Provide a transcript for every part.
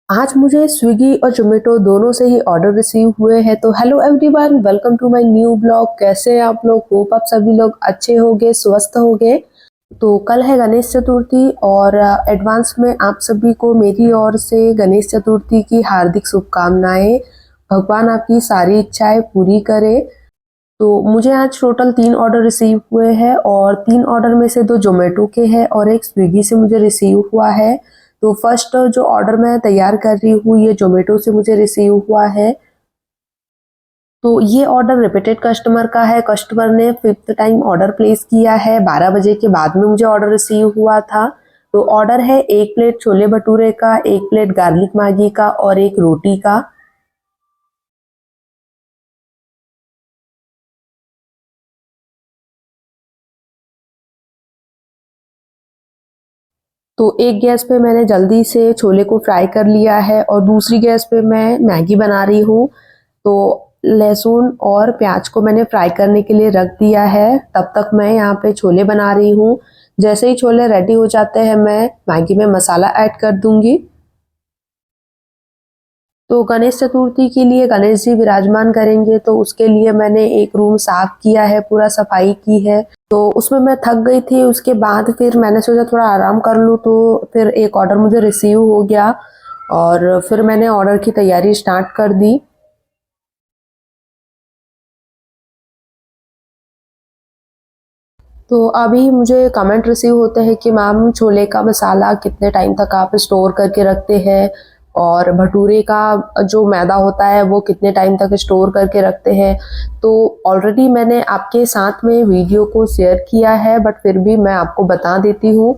आज मुझे स्विगी और ज़ोमैटो दोनों से ही ऑर्डर रिसीव हुए हैं। तो hello everyone, welcome to my new blog. कैसे हैं आप लोग? होप आप सभी लोग अच्छे होंगे, स्वस्थ होंगे। तो कल है गणेश चतुर्थी और एडवांस में आप सभी को मेरी ओर से गणेश चतुर्थी की हार्दिक शुभकामनाएं। भगवान आपकी सारी इच्छाएं पूरी करे। तो मुझे आज टोटल 3 ऑर्डर रिसीव हुए हैं और 3 ऑर्डर में से 2 ज़ोमैटो के हैं और एक स्विगी से मुझे रिसीव हुआ है। तो फर्स्ट जो ऑर्डर मैं तैयार कर रही हूँ ये ज़ोमैटो से मुझे रिसीव हुआ है। तो ये ऑर्डर रिपीटेड कस्टमर का है। कस्टमर ने 5th टाइम ऑर्डर प्लेस किया है। 12 बजे के बाद में मुझे ऑर्डर रिसीव हुआ था। तो ऑर्डर है 1 प्लेट छोले भटूरे का, 1 प्लेट गार्लिक मैगी का और 1 रोटी का। तो एक गैस पे मैंने जल्दी से छोले को फ्राई कर लिया है और दूसरी गैस पे मैं मैगी बना रही हूँ। तो लहसुन और प्याज को मैंने फ्राई करने के लिए रख दिया है। तब तक मैं यहाँ पे छोले बना रही हूँ। जैसे ही छोले रेडी हो जाते हैं मैं मैगी में मसाला ऐड कर दूंगी। तो गणेश चतुर्थी के लिए गणेश जी विराजमान करेंगे तो उसके लिए मैंने एक रूम साफ किया है, पूरा सफाई की है। तो उसमें मैं थक गई थी। उसके बाद फिर मैंने सोचा थोड़ा आराम कर लूँ, तो फिर एक ऑर्डर मुझे रिसीव हो गया और फिर मैंने ऑर्डर की तैयारी स्टार्ट कर दी। तो अभी मुझे कमेंट रिसीव होते हैं कि मैम छोले का मसाला कितने टाइम तक आप स्टोर करके रखते हैं और भटूरे का जो मैदा होता है वो कितने टाइम तक स्टोर करके रखते हैं। तो ऑलरेडी मैंने आपके साथ में वीडियो को शेयर किया है, बट फिर भी मैं आपको बता देती हूँ।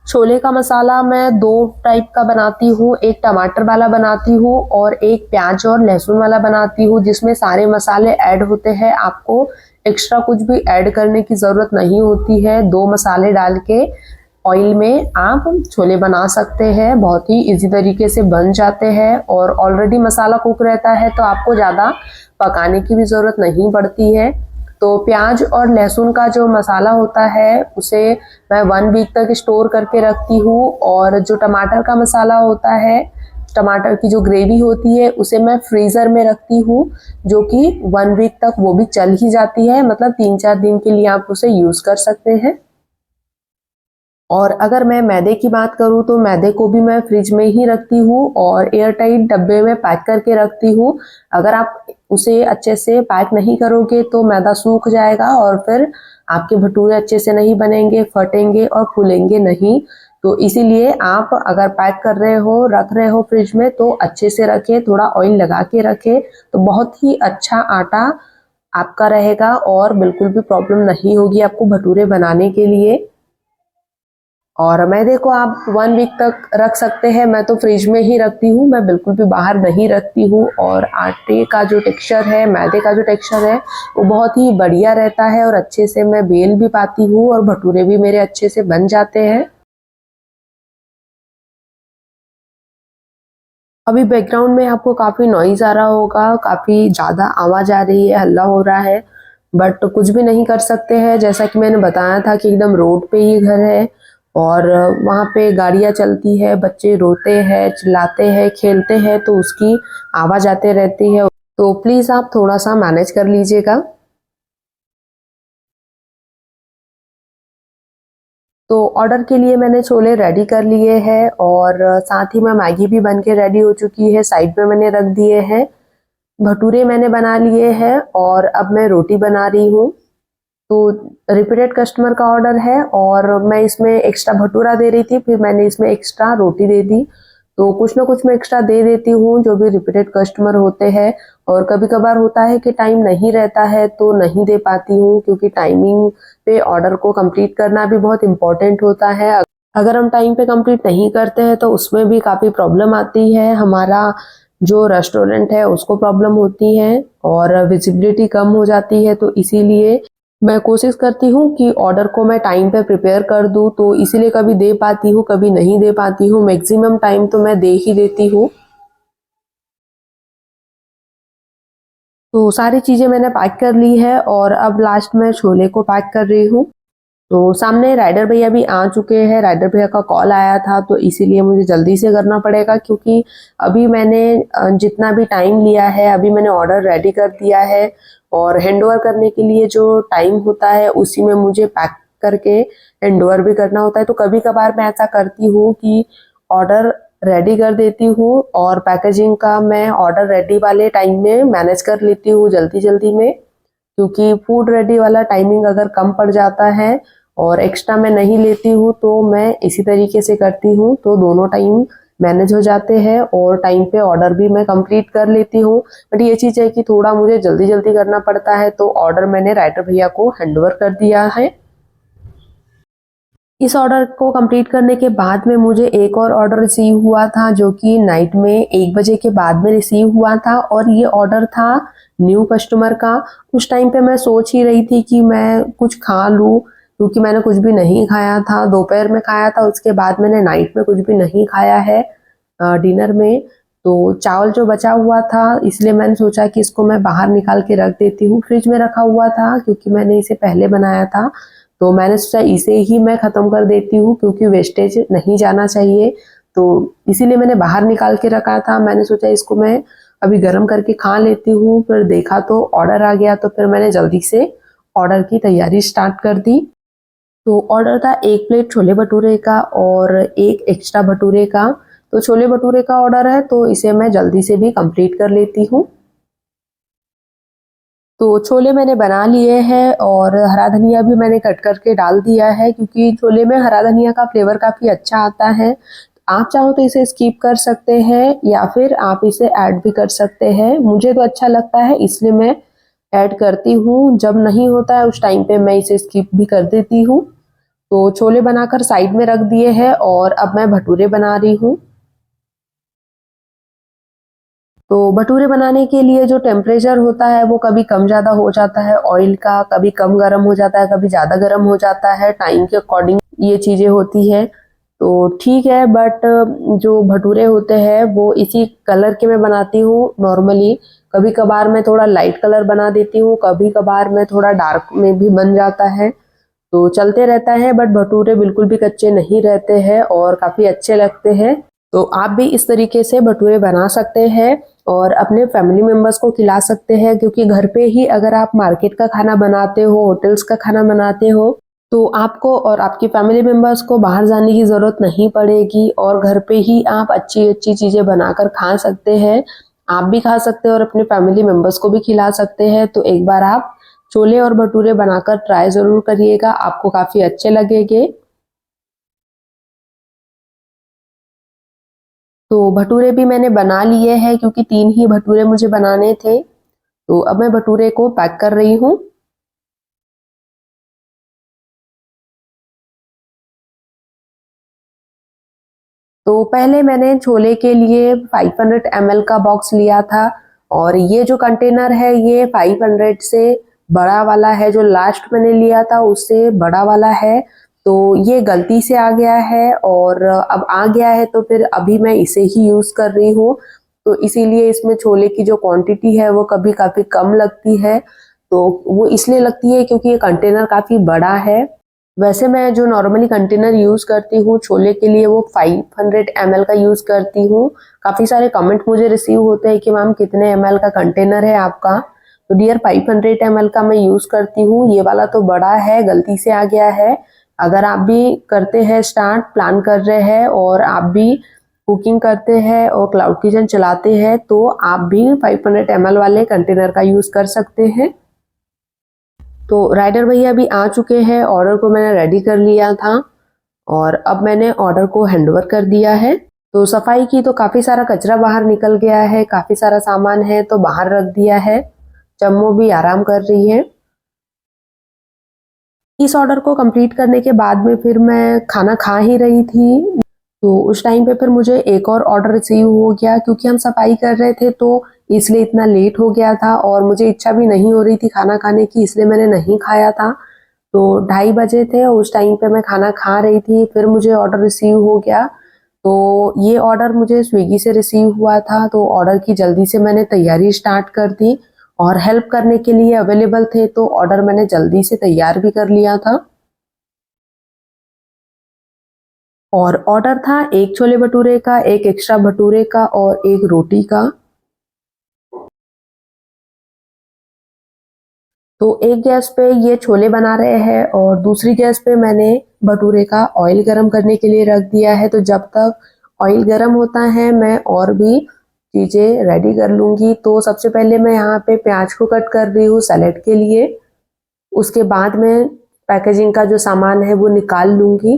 छोले का मसाला मैं 2 टाइप का बनाती हूँ, एक टमाटर वाला बनाती हूँ और एक प्याज और लहसुन वाला बनाती हूँ, जिसमें सारे मसाले ऐड होते हैं। आपको एक्स्ट्रा कुछ भी ऐड करने की ज़रूरत नहीं होती है। 2 मसाले डाल के ऑयल में आप छोले बना सकते हैं। बहुत ही इजी तरीके से बन जाते हैं और ऑलरेडी मसाला कुक रहता है तो आपको ज़्यादा पकाने की भी ज़रूरत नहीं पड़ती है। तो प्याज और लहसुन का जो मसाला होता है उसे मैं 1 वीक तक स्टोर करके रखती हूँ और जो टमाटर का मसाला होता है, टमाटर की जो ग्रेवी होती है उसे मैं फ्रीज़र में रखती हूँ, जो कि 1 वीक तक वो भी चल ही जाती है। मतलब 3-4 दिन के लिए आप उसे यूज़ कर सकते हैं। और अगर मैं मैदे की बात करूँ तो मैदे को भी मैं फ्रिज में ही रखती हूँ और एयर टाइट डब्बे में पैक करके रखती हूँ। अगर आप उसे अच्छे से पैक नहीं करोगे तो मैदा सूख जाएगा और फिर आपके भटूरे अच्छे से नहीं बनेंगे, फटेंगे और फूलेंगे नहीं। तो इसीलिए आप अगर पैक कर रहे हो, रख रहे हो फ्रिज में, तो अच्छे से रखें, थोड़ा ऑयल लगा के रखें, तो बहुत ही अच्छा आटा आपका रहेगा और बिल्कुल भी प्रॉब्लम नहीं होगी आपको भटूरे बनाने के लिए। और मैदे को आप 1 वीक तक रख सकते हैं। मैं तो फ्रिज में ही रखती हूँ, मैं बिल्कुल भी बाहर नहीं रखती हूँ। और आटे का जो टेक्सचर है, मैदे का जो टेक्सचर है, वो बहुत ही बढ़िया रहता है और अच्छे से मैं बेल भी पाती हूँ और भटूरे भी मेरे अच्छे से बन जाते हैं। अभी बैकग्राउंड में आपको काफ़ी नॉइज़ आ रहा होगा, काफ़ी ज़्यादा आवाज़ आ रही है, हल्ला हो रहा है, बट कुछ भी नहीं कर सकते हैं। जैसा कि मैंने बताया था कि एकदम रोड पे ही घर है और वहाँ पे गाड़ियाँ चलती है, बच्चे रोते हैं, चिल्लाते हैं, खेलते हैं, तो उसकी आवाज़ आते रहती है। तो प्लीज़ आप थोड़ा-सा मैनेज कर लीजिएगा। तो ऑर्डर के लिए मैंने छोले रेडी कर लिए हैं और साथ ही में मैगी भी बन के रेडी हो चुकी है, साइड में मैंने रख दिए हैं। भटूरे मैंने बना लिए हैं और अब मैं रोटी बना रही हूँ। तो रिपीटेड कस्टमर का ऑर्डर है और मैं इसमें एक्स्ट्रा भटूरा दे रही थी, फिर मैंने इसमें एक्स्ट्रा रोटी दे दी। तो कुछ ना कुछ मैं एक्स्ट्रा दे देती हूँ जो भी रिपीटेड कस्टमर होते हैं। और कभी-कभार होता है कि टाइम नहीं रहता है तो नहीं दे पाती हूँ, क्योंकि टाइमिंग पे ऑर्डर को कंप्लीट करना भी बहुत इम्पोर्टेंट होता है। अगर हम टाइम पे कंप्लीट नहीं करते हैं तो उसमें भी काफ़ी प्रॉब्लम आती है। हमारा जो रेस्टोरेंट है उसको प्रॉब्लम होती है और विजिबिलिटी कम हो जाती है। तो इसीलिए मैं कोशिश करती हूँ कि ऑर्डर को मैं टाइम पे प्रिपेयर कर दूँ, तो इसीलिए कभी दे पाती हूँ, कभी नहीं दे पाती हूँ। मैक्सिमम टाइम तो मैं दे ही देती हूँ। तो सारी चीज़ें मैंने पैक कर ली है और अब लास्ट में छोले को पैक कर रही हूँ। तो सामने राइडर भैया भी आ चुके हैं। राइडर भैया का कॉल आया था तो इसीलिए मुझे जल्दी से करना पड़ेगा, क्योंकि अभी मैंने जितना भी टाइम लिया है, अभी मैंने ऑर्डर रेडी कर दिया है और हैंडओवर करने के लिए जो टाइम होता है उसी में मुझे पैक करके हैंडओवर भी करना होता है। तो कभी कभार मैं ऐसा करती हूँ कि ऑर्डर रेडी कर देती हूँ और पैकेजिंग का मैं ऑर्डर रेडी वाले टाइम में मैनेज कर लेती हूँ जल्दी जल्दी में, क्योंकि फूड रेडी वाला टाइमिंग अगर कम पड़ जाता है और एक्स्ट्रा मैं नहीं लेती हूँ तो मैं इसी तरीके से करती हूँ, तो दोनों टाइम मैनेज हो जाते हैं और टाइम पे ऑर्डर भी मैं कंप्लीट कर लेती हूँ। बट ये चीज़ है कि थोड़ा मुझे जल्दी जल्दी करना पड़ता है, तो ऑर्डर मैंने राइटर भैया को हैंडओवर कर दिया है। इस ऑर्डर को कंप्लीट करने के बाद में मुझे एक और ऑर्डर रिसीव हुआ था, जो कि नाइट में 1 बजे के बाद में रिसीव हुआ था और ये ऑर्डर था न्यू कस्टमर का। उस टाइम पे मैं सोच ही रही थी कि मैं कुछ खा लूँ, क्योंकि मैंने कुछ भी नहीं खाया था। दोपहर में खाया था, उसके बाद मैंने नाइट में कुछ भी नहीं खाया है डिनर में। तो चावल जो बचा हुआ था, इसलिए मैंने सोचा कि इसको मैं बाहर निकाल के रख देती हूँ। फ्रिज में रखा हुआ था क्योंकि मैंने इसे पहले बनाया था, तो मैंने सोचा इसे ही मैं ख़त्म कर देती हूँ क्योंकि वेस्टेज नहीं जाना चाहिए। तो इसीलिए मैंने बाहर निकाल के रखा था। मैंने सोचा इसको मैं अभी गर्म करके खा लेती हूँ, फिर देखा तो ऑर्डर आ गया, तो फिर मैंने जल्दी से ऑर्डर की तैयारी स्टार्ट कर दी। तो ऑर्डर था 1 प्लेट छोले भटूरे का और 1 एक्स्ट्रा भटूरे का। तो छोले भटूरे का ऑर्डर है तो इसे मैं जल्दी से भी कंप्लीट कर लेती हूँ। तो छोले मैंने बना लिए हैं और हरा धनिया भी मैंने कट करके डाल दिया है, क्योंकि छोले में हरा धनिया का फ्लेवर काफ़ी अच्छा आता है। आप चाहो तो इसे स्किप कर सकते हैं या फिर आप इसे ऐड भी कर सकते हैं। मुझे तो अच्छा लगता है इसलिए मैं ऐड करती हूँ। जब नहीं होता है उस टाइम पे मैं इसे स्किप भी कर देती हूँ। तो छोले बनाकर साइड में रख दिए हैं और अब मैं भटूरे बना रही हूँ। तो भटूरे बनाने के लिए जो टेम्परेचर होता है वो कभी कम ज़्यादा हो जाता है ऑयल का, कभी कम गर्म हो जाता है, कभी ज़्यादा गर्म हो जाता है। टाइम के अकॉर्डिंग ये चीज़ें होती है, तो ठीक है। बट जो भटूरे होते हैं वो इसी कलर के मैं बनाती हूँ नॉर्मली। कभी कभार मैं थोड़ा लाइट कलर बना देती हूँ, कभी कभार मैं थोड़ा डार्क में भी बन जाता है, तो चलते रहता है। बट भटूरे बिल्कुल भी कच्चे नहीं रहते हैं और काफ़ी अच्छे लगते हैं। तो आप भी इस तरीके से भटूरे बना सकते हैं और अपने फैमिली मेंबर्स को खिला सकते हैं, क्योंकि घर पे ही अगर आप मार्केट का खाना बनाते हो, होटल्स का खाना बनाते हो, तो आपको और आपकी फैमिली मेंबर्स को बाहर जाने की ज़रूरत नहीं पड़ेगी और घर पे ही आप अच्छी-अच्छी चीज़ें बनाकर खा सकते हैं। आप भी खा सकते हैं और अपने फैमिली मेंबर्स को भी खिला सकते हैं। तो एक बार आप छोले और भटूरे बनाकर ट्राई ज़रूर करिएगा, आपको काफ़ी अच्छे लगेंगे। तो भटूरे भी मैंने बना लिए हैं, क्योंकि 3 ही भटूरे मुझे बनाने थे। तो अब मैं भटूरे को पैक कर रही हूँ। तो पहले मैंने छोले के लिए 500 ml का बॉक्स लिया था और ये जो कंटेनर है ये 500 से बड़ा वाला है। जो लास्ट मैंने लिया था उससे बड़ा वाला है, तो ये गलती से आ गया है और अब आ गया है तो फिर अभी मैं इसे ही यूज़ कर रही हूँ। तो इसीलिए इसमें छोले की जो क्वांटिटी है वो कभी काफ़ी कम लगती है। तो वो इसलिए लगती है क्योंकि ये कंटेनर काफ़ी बड़ा है। वैसे मैं जो नॉर्मली कंटेनर यूज़ करती हूँ छोले के लिए वो 500 ml का यूज़ करती हूँ। काफ़ी सारे कमेंट मुझे रिसीव होते हैं कि मैम कितने ml का कंटेनर है आपका, तो डियर 500 ml का मैं यूज़ करती हूँ। ये वाला तो बड़ा है, गलती से आ गया है। अगर आप भी करते हैं स्टार्ट, प्लान कर रहे हैं और आप भी कुकिंग करते हैं और क्लाउड किचन चलाते हैं, तो आप भी 500 ml वाले कंटेनर का यूज़ कर सकते हैं। तो राइडर भैया भी आ चुके हैं, ऑर्डर को मैंने रेडी कर लिया था और अब मैंने ऑर्डर को हैंडओवर कर दिया है। तो सफाई की तो काफ़ी सारा कचरा बाहर निकल गया है, काफ़ी सारा सामान है तो बाहर रख दिया है। चम्मू भी आराम कर रही है। इस ऑर्डर को कंप्लीट करने के बाद में फिर मैं खाना खा ही रही थी, तो उस टाइम पे फिर मुझे एक और ऑर्डर रिसीव हो गया, क्योंकि हम सफाई कर रहे थे तो इसलिए इतना लेट हो गया था और मुझे इच्छा भी नहीं हो रही थी खाना खाने की, इसलिए मैंने नहीं खाया था। तो 2:30 बजे थे और उस टाइम पे मैं खाना खा रही थी, फिर मुझे ऑर्डर रिसीव हो गया। तो ये ऑर्डर मुझे स्विगी से रिसीव हुआ था, तो ऑर्डर की जल्दी से मैंने तैयारी स्टार्ट कर दी और हेल्प करने के लिए अवेलेबल थे तो ऑर्डर मैंने जल्दी से तैयार भी कर लिया था। और ऑर्डर था एक छोले भटूरे का, एक एक्स्ट्रा भटूरे का और एक रोटी का। तो एक गैस पे ये छोले बना रहे हैं और दूसरी गैस पे मैंने भटूरे का ऑयल गरम करने के लिए रख दिया है। तो जब तक ऑयल गरम होता है मैं और भी चीज़ें रेडी कर लूँगी। तो सबसे पहले मैं यहाँ पे प्याज को कट कर रही हूँ सैलेड के लिए। उसके बाद मैं पैकेजिंग का जो सामान है वो निकाल लूँगी।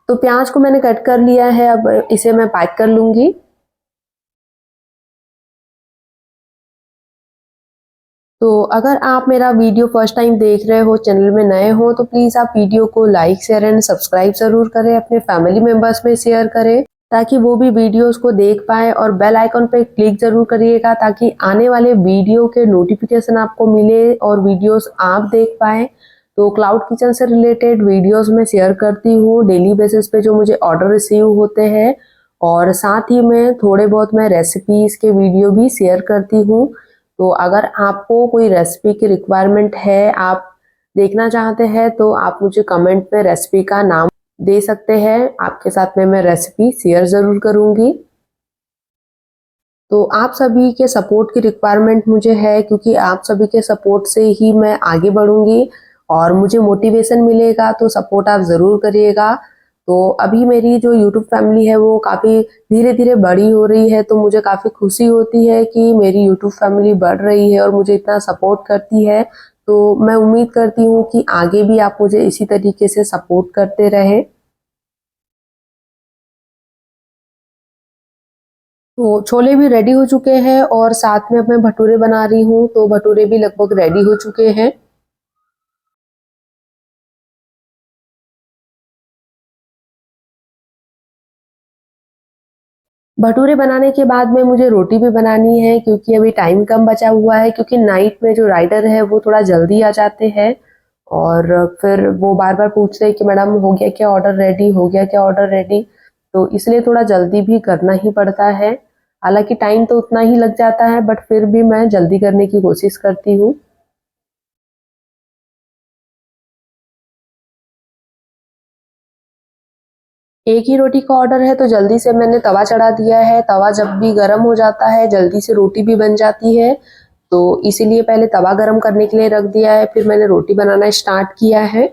तो प्याज को मैंने कट कर लिया है, अब इसे मैं पैक कर लूँगी। तो अगर आप मेरा वीडियो फर्स्ट टाइम देख रहे हो, चैनल में नए हो, तो प्लीज़ आप वीडियो को लाइक शेयर एंड सब्सक्राइब ज़रूर करें, अपने फैमिली मेम्बर्स में शेयर करें ताकि वो भी वीडियोस को देख पाए और बेल आइकन पे क्लिक ज़रूर करिएगा ताकि आने वाले वीडियो के नोटिफिकेशन आपको मिले और वीडियोस आप देख पाए। तो क्लाउड किचन से रिलेटेड वीडियोस मैं शेयर करती हूँ डेली बेसिस पे जो मुझे ऑर्डर रिसीव होते हैं, और साथ ही में थोड़े बहुत मैं रेसिपीज़ के वीडियो भी शेयर करती हूँ। तो अगर आपको कोई रेसिपी की रिक्वायरमेंट है, आप देखना चाहते हैं, तो आप मुझे कमेंट में रेसिपी का नाम दे सकते हैं। आपके साथ में मैं रेसिपी शेयर ज़रूर करूँगी। तो आप सभी के सपोर्ट की रिक्वायरमेंट मुझे है क्योंकि आप सभी के सपोर्ट से ही मैं आगे बढ़ूँगी और मुझे मोटिवेशन मिलेगा, तो सपोर्ट आप ज़रूर करिएगा। तो अभी मेरी जो यूट्यूब फैमिली है वो काफ़ी धीरे-धीरे बड़ी हो रही है, तो मुझे काफ़ी खुशी होती है कि मेरी यूट्यूब फैमिली बढ़ रही है और मुझे इतना सपोर्ट करती है। तो मैं उम्मीद करती हूँ कि आगे भी आप मुझे इसी तरीके से सपोर्ट करते रहें। तो छोले भी रेडी हो चुके हैं और साथ में अब मैं भटूरे बना रही हूँ, तो भटूरे भी लगभग रेडी हो चुके हैं। भटूरे बनाने के बाद में मुझे रोटी भी बनानी है क्योंकि अभी टाइम कम बचा हुआ है, क्योंकि नाइट में जो राइडर है वो थोड़ा जल्दी आ जाते हैं और फिर वो बार-बार पूछते हैं कि मैडम हो गया क्या ऑर्डर रेडी, हो गया क्या ऑर्डर रेडी? तो इसलिए थोड़ा जल्दी भी करना ही पड़ता है। हालाँकि टाइम तो उतना ही लग जाता है बट फिर भी मैं जल्दी करने की कोशिश करती हूँ। एक ही रोटी का ऑर्डर है तो जल्दी से मैंने तवा चढ़ा दिया है। तवा जब भी गर्म हो जाता है जल्दी से रोटी भी बन जाती है। तो इसीलिए पहले तवा गरम करने के लिए रख दिया है, फिर मैंने रोटी बनाना स्टार्ट किया है।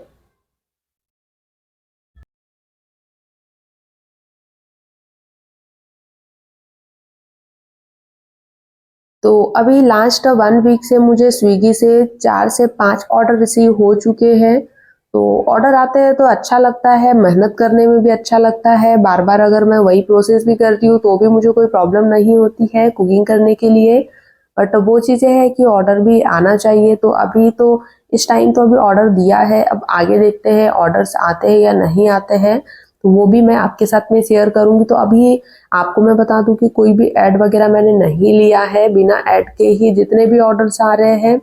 तो अभी लास्ट 1 वीक से मुझे स्विगी से 4 से 5 ऑर्डर रिसीव हो चुके हैं। तो ऑर्डर आते हैं तो अच्छा लगता है, मेहनत करने में भी अच्छा लगता है। बार-बार अगर मैं वही प्रोसेस भी करती हूँ तो भी मुझे कोई प्रॉब्लम नहीं होती है कुकिंग करने के लिए। बट वो चीज़ें हैं कि ऑर्डर भी आना चाहिए, तो अभी तो इस टाइम तो अभी ऑर्डर दिया है, अब आगे देखते हैं ऑर्डर्स आते हैं या नहीं आते हैं, तो वो भी मैं आपके साथ में शेयर करूँगी। तो अभी आपको मैं बता दूँ कि कोई भी ऐड वगैरह मैंने नहीं लिया है, बिना ऐड के ही जितने भी ऑर्डर्स आ रहे हैं,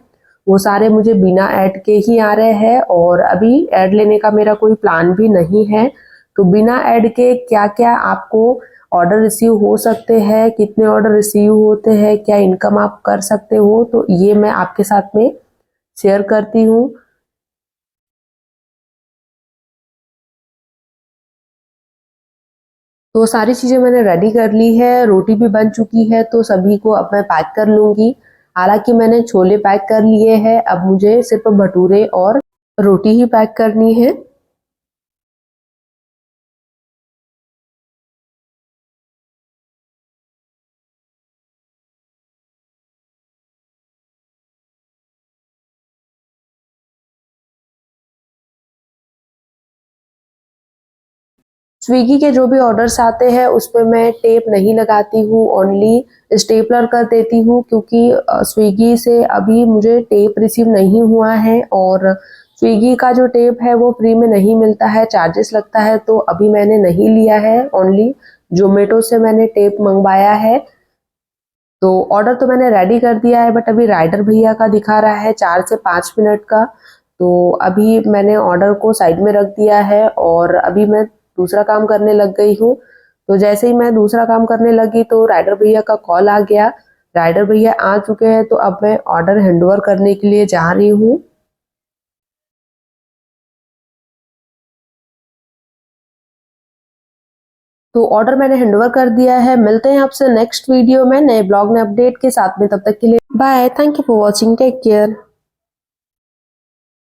वो सारे मुझे बिना ऐड के ही आ रहे हैं और अभी ऐड लेने का मेरा कोई प्लान भी नहीं है। तो बिना ऐड के क्या-क्या आपको ऑर्डर रिसीव हो सकते हैं, कितने ऑर्डर रिसीव होते हैं, क्या इनकम आप कर सकते हो, तो ये मैं आपके साथ में शेयर करती हूँ। तो सारी चीज़ें मैंने रेडी कर ली है, रोटी भी बन चुकी है, तो सभी को अब मैं पैक कर लूँगी। हालाँकि मैंने छोले पैक कर लिए हैं, अब मुझे सिर्फ़ भटूरे और रोटी ही पैक करनी है। स्विगी के जो भी ऑर्डर्स आते हैं उसपे मैं टेप नहीं लगाती हूँ, ओनली स्टेपलर कर देती हूँ क्योंकि स्विगी से अभी मुझे टेप रिसीव नहीं हुआ है और स्विगी का जो टेप है वो फ्री में नहीं मिलता है, चार्जेस लगता है, तो अभी मैंने नहीं लिया है, ओनली ज़ोमैटो से मैंने टेप मँगवाया है। तो ऑर्डर तो मैंने रेडी कर दिया है बट अभी राइडर भैया का दिखा रहा है 4 से 5 मिनट का। तो अभी मैंने ऑर्डर को साइड में रख दिया है और अभी मैं दूसरा काम करने लग गई हूँ। तो जैसे ही मैं दूसरा काम करने लगी तो राइडर भैया का कॉल आ गया। राइडर भैया आ चुके हैं तो अब मैं ऑर्डर हैंडओवर करने के लिए जा रही हूँ। तो ऑर्डर मैंने हैंडओवर कर दिया है। मिलते हैं आपसे नेक्स्ट वीडियो में नए ब्लॉग में अपडेट के साथ में, तब तक के लिए bye. Thank you for watching, take care.